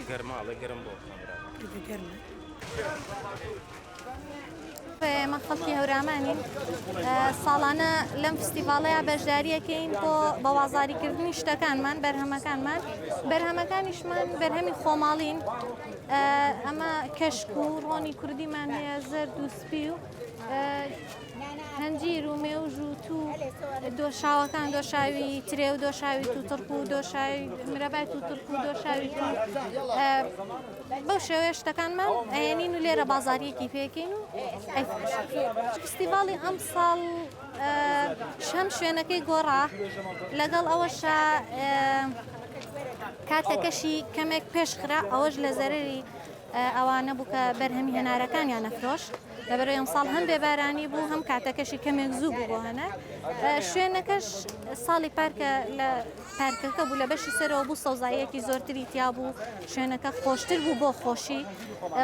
گەرماڵە گەرم بۆ گەرمە. ئێمە خەڵکی هەورامانین ساڵانە لەم فستیڤاڵەیە بەشداریەکەین بۆ بەوازاریکردنی شتەکانمان بەرهەمەکانمان بەرهەمەکانیشمان بەرهەمی خۆماڵین ئەمە کەشک و ڕۆنی کوردیمان هەیە زەرد و سپی و هەنجیر و مێوژ و تو دۆشاوەکان دۆشاوی ترێ و دۆشاوی تووتڕک و دۆشاوی مرەبای تووتڕک و دۆشاوی بەو شێوەیە شتەکانمان ئەێنین و لێرە بازاریەکی پێکەین و فستیڤاڵی ئەم ساڵ شەم شوێنەکەی گۆڕا لەگەڵ ئەوەشە کاتەکەشی کەمێک پێشخرا ئەوەش لە زەرری ئەوانە بوو کە بەرهەمی هەنارەکانیان نەفرۆش لەبەرەوەی ئەم ساڵ هەم بێبارانی بوو هەم کاتەکەشی کەمێک زوو بوو بۆ هەنار شوێنەکەش ساڵی پارکە لە پارکەکە بوو لە بەشی سەرەوە بوو سەوزاییەکی زۆرتری تیا بوو شوێنەکە خۆشتر بوو بۆ خۆشی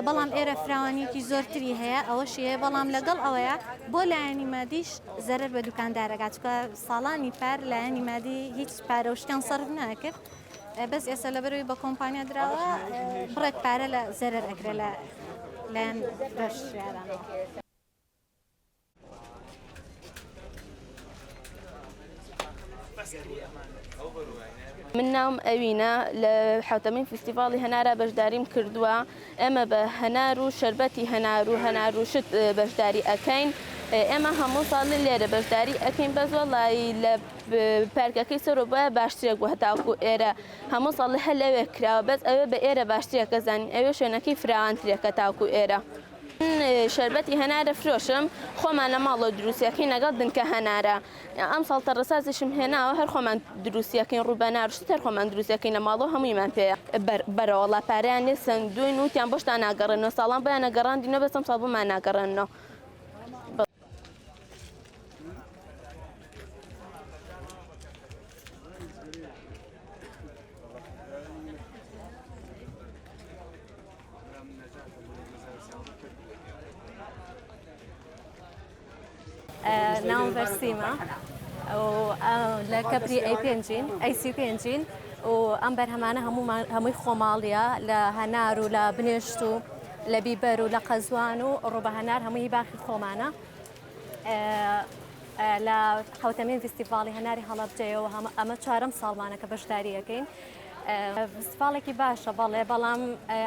بەڵام ئێرە فراوانیەکی زۆرتری هەیە ئەوەشی هەیە بەڵام لەگەڵ ئەوەیە بۆ لایەنی مادیش زەرەر بە دوکاندارەکات چکە ساڵانی پار لایەنی مادی هیچ پارەوشتیان سەرف ناکرد بەس ئێستا لەبەرەوەی بە کۆمپانیا درراوە بڕێک پارە لە زەرەر ئەکرێت لە لایەن بەشیارانەوە. من ناوم ئەوینە لە حوتەمین فستیڤاڵی هەنارە بەشداریم کردووە ئێمە بە هەنار و شەربەتی هەنار و شت بەشداری ئەەکەین ئێمە هەموو ساڵی لێرە بەشداری ئەەکەین بە زۆڵایی لە پارکەکەی سەرۆ بە باشترێک بوو هەتاکو ئێرە هەموو ساڵی هە لەوێ کراوە بەس ئەوێ بە ئێرە باشترێکە زانین ئەوێ شوێنەکەی فراوانترێکە تاکو ئێرە. شەربەتی هەنارە فرۆشم خۆمان لە ماڵۆ دروستیەکەی لەگەڵ دنکە هەنارە ئەم ساڵ تەڕەسازیشم هێناوە هەر خۆمان دروستیەکەین ڕووبەناڕشت هەر خۆمان دروستیەکەین لە ماڵۆ هەموویمان پێ بەرەوەڵا پاریان لێ سندوین وتیان بۆشتان ناگەڕێنەوە ساڵان بۆیان نەگەڕاندینەوە بەسەم ساڵ بۆمان ناگەڕێنەوە. ناوم بەرسیمە لە کەپری ئەیسی پێنجین و ئەم بەرهەمانە هەمووی خۆماڵیە لە هەنار و لە بنێشت و لە بیبەر و لە قەزوان و ڕۆبە هەنار هەمووی باخی خۆمانە لە حوتەمین فستیڤاڵی هەناری هەڵەبجەیەوە ئەمە چوارەم ساڵمانە کە بەشداریەکەین فستیڤاڵێکی باشە بەڵێ بەڵام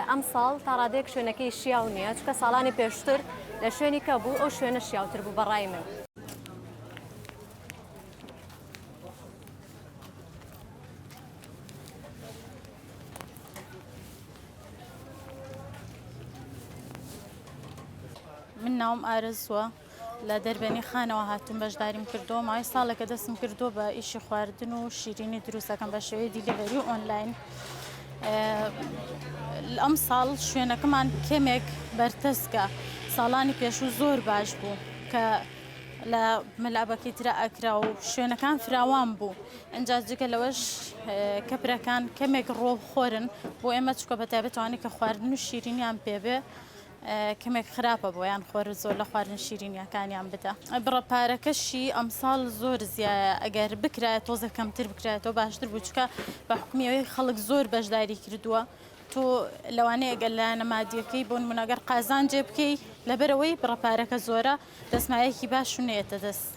ئەم ساڵ تا ڕادێک شوێنەکەی شیاو نییە چکە ساڵانی پێشتر لە شوێنی کە بوو ئەو شوێنە شیاوتر بوو بەڕای من. من ناوم ئارزووە لە دەربێنی خانەوە هاتوون بەشداریم کردەوە ماوەی ساڵێکە دەستم کردووە بە ئیشی خواردن و شیرینی دروستەکەم بە شێوەیە دیلیڤەری و ئۆنلاین ئەم ساڵ شوێنەکەمان کەمێک بەرتەسکە ساڵانی پێشوو زۆر باش بوو کە لە مەلابەکەی ترە ئەکرا و شوێنەکان فراوان بوو ئەنجاجگە لەوەش کەپرەکان کەمێک ڕۆخۆرن بۆ ئێمە چکە بەتایبەتوانێت کە خواردن و شیرینیان پێبێ کەمێک خراپە بۆیان خۆر زۆر لە خواردن شیرینیەکانیان بدە بڕەپارەکەشی ئەمساڵ زۆر زیایە ئەگەر بکرایە تۆزە کەمتر بکرێتەوە باشتر بوو چکە بە حکومیەوەی خەڵک زۆر بەشداری کردووە تۆ لەوانەیە گەل لە نەمادیەکەی بۆ نمونەگەر قازان جێ بکەی لەبەرەوەی بڕەپارەکە زۆرە دەستمایەکی باش نێتە دەست